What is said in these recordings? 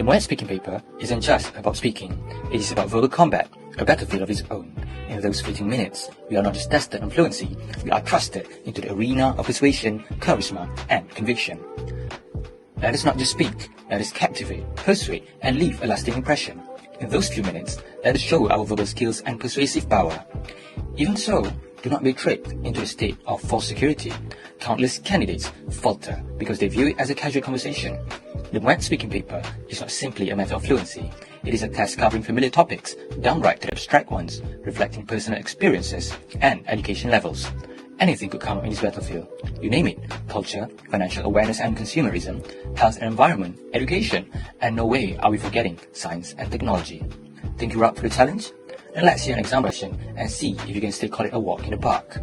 The MUET speaking paper isn't just about speaking, it is about verbal combat, a battlefield of its own. In those fleeting minutes, we are not just tested on fluency, we are thrusted into the arena of persuasion, charisma, and conviction. Let us not just speak, let us captivate, persuade, and leave a lasting impression. In those few minutes, let us show our verbal skills and persuasive power. Even so, do not be tricked into a state of false security. Countless candidates falter because they view it as a casual conversation. The MUET speaking paper is not simply a matter of fluency. It is a test covering familiar topics, downright to the abstract ones, reflecting personal experiences and education levels. Anything could come in this battlefield. You name it: culture, financial awareness and consumerism, health and environment, education, and no way are we forgetting science and technology. Think you're up for the challenge? Then let's see an exam question and see if you can still call it a walk in the park.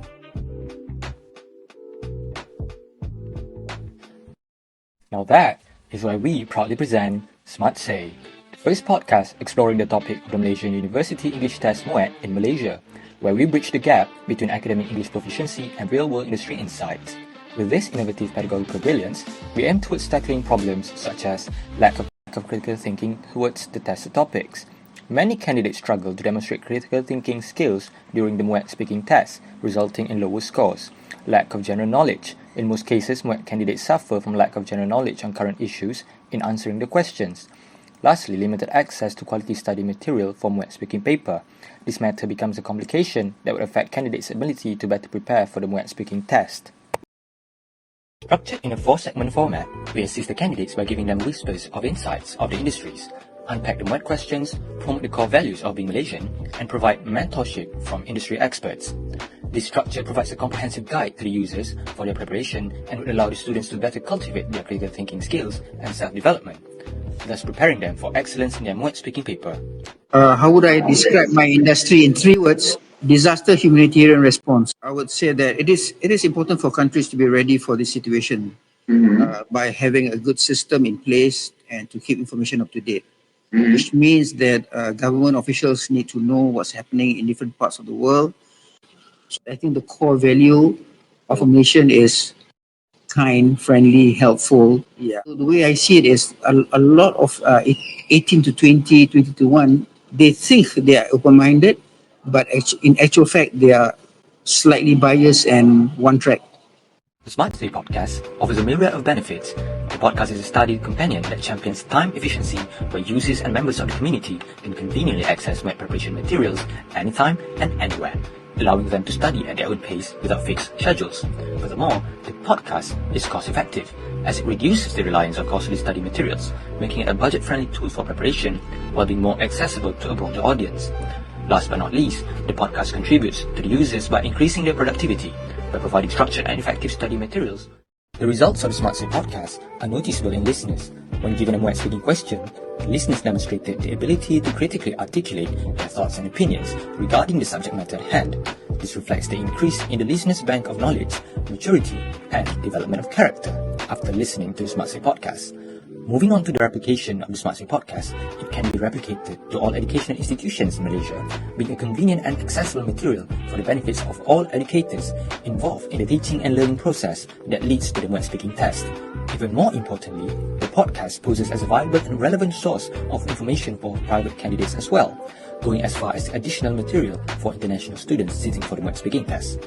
Now that is why we proudly present SmartSayyy, the first podcast exploring the topic of the Malaysian University English Test MUET in Malaysia, where we bridge the gap between academic English proficiency and real-world industry insights. With this innovative pedagogical brilliance, we aim towards tackling problems such as lack of critical thinking towards the tested topics. Many candidates struggle to demonstrate critical thinking skills during the MUET speaking test, resulting in lower scores. Lack of general knowledge. In most cases, MUET candidates suffer from lack of general knowledge on current issues in answering the questions. Lastly, limited access to quality study material for MUET speaking paper. This matter becomes a complication that would affect candidates' ability to better prepare for the MUET speaking test. Structured in a 4-segment format, we assist the candidates by giving them whispers of insights of the industries, unpack the MUET questions, promote the core values of being Malaysian, and provide mentorship from industry experts. This structure provides a comprehensive guide to the users for their preparation and would allow the students to better cultivate their critical thinking skills and self-development, thus preparing them for excellence in their MUET speaking paper. How would I describe my industry in 3 words? Disaster humanitarian response. I would say that it is important for countries to be ready for this situation by having a good system in place and to keep information up to date. Which means that government officials need to know what's happening in different parts of the world. So I think the core value of a nation is kind, friendly, helpful. Yeah. So the way I see it is a lot of 18 to 20, 20 to 1, they think they are open-minded, but in actual fact, they are slightly biased and one-track. The SmartSayyy podcast offers a myriad of benefits. The podcast is a study companion that champions time efficiency, where users and members of the community can conveniently access MUET preparation materials anytime and anywhere, allowing them to study at their own pace without fixed schedules. Furthermore, the podcast is cost-effective, as it reduces the reliance on costly study materials, making it a budget-friendly tool for preparation while being more accessible to a broader audience. Last but not least, the podcast contributes to the users by increasing their productivity by providing structured and effective study materials. The results of the SmartSayyy podcast are noticeable in listeners. When given a MUET speaking question, listeners demonstrated the ability to critically articulate their thoughts and opinions regarding the subject matter at hand. This reflects the increase in the listener's bank of knowledge, maturity, and development of character after listening to the SmartSayyy podcast. Moving on to the replication of the SmartSayyy podcast, it can be replicated to all educational institutions in Malaysia, being a convenient and accessible material for the benefits of all educators involved in the teaching and learning process that leads to the MUET speaking test. Even more importantly, the podcast poses as a viable and relevant source of information for private candidates as well, going as far as additional material for international students sitting for the MUET speaking test.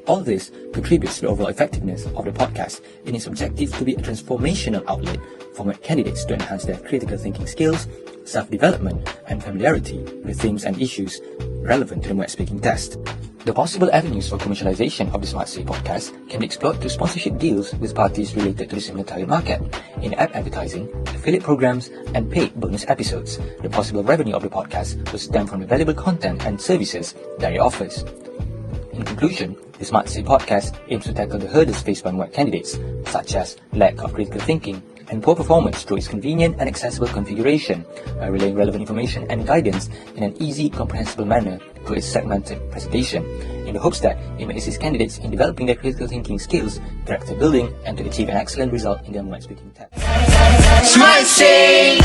All this contributes to the overall effectiveness of the podcast in its objective to be a transformational outlet for MUET candidates to enhance their critical thinking skills, self-development, and familiarity with themes and issues relevant to the MUET speaking test. The possible avenues for commercialization of the SmartSayyy podcast can be explored through sponsorship deals with parties related to the similar target market, in-app advertising, affiliate programs, and paid bonus episodes. The possible revenue of the podcast will stem from the valuable content and services that it offers. In conclusion, the SmartSayyy podcast aims to tackle the hurdles faced by MUET candidates, such as lack of critical thinking and poor performance through its convenient and accessible configuration, by relaying relevant information and guidance in an easy, comprehensible manner through its segmented presentation, in the hopes that it may assist candidates in developing their critical thinking skills, character building, and to achieve an excellent result in their MUET speaking test. SmartSayyy!